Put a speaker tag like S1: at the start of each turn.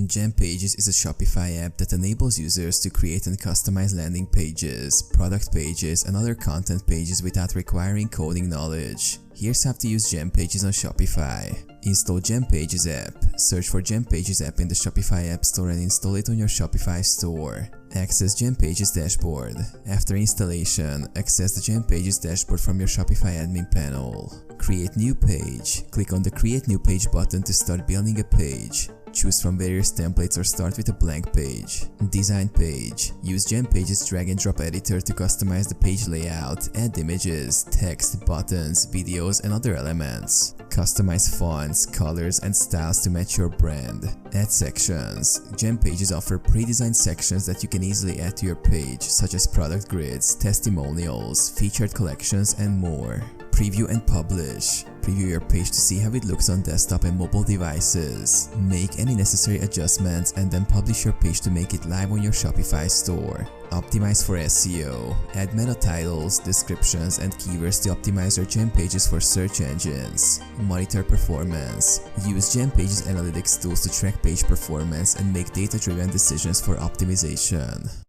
S1: Gempages is a Shopify app that enables users to create and customize landing pages, product pages, and other content pages without requiring coding knowledge. Here's how to use Gempages on Shopify. Install Gempages app. Search for Gempages app in the Shopify App Store and install it on your Shopify store. Access Gempages dashboard. After installation, access the Gempages dashboard from your Shopify admin panel. Create new page. Click on the Create New Page button to start building a page. Choose from various templates or start with a blank page. Design page. Use Gempages drag and drop editor to customize the page layout, add images, text, buttons, videos, and other elements. Customize fonts, colors, and styles to match your brand. Add sections. Gempages offer pre-designed sections that you can easily add to your page, such as product grids, testimonials, featured collections, and more. Preview and publish. Preview your page to see how it looks on desktop and mobile devices. Make any necessary adjustments and then publish your page to make it live on your Shopify store. Optimize for SEO. Add meta titles, descriptions, and keywords to optimize your Gempages for search engines. Monitor performance. Use Gempages analytics tools to track page performance and make data-driven decisions for optimization.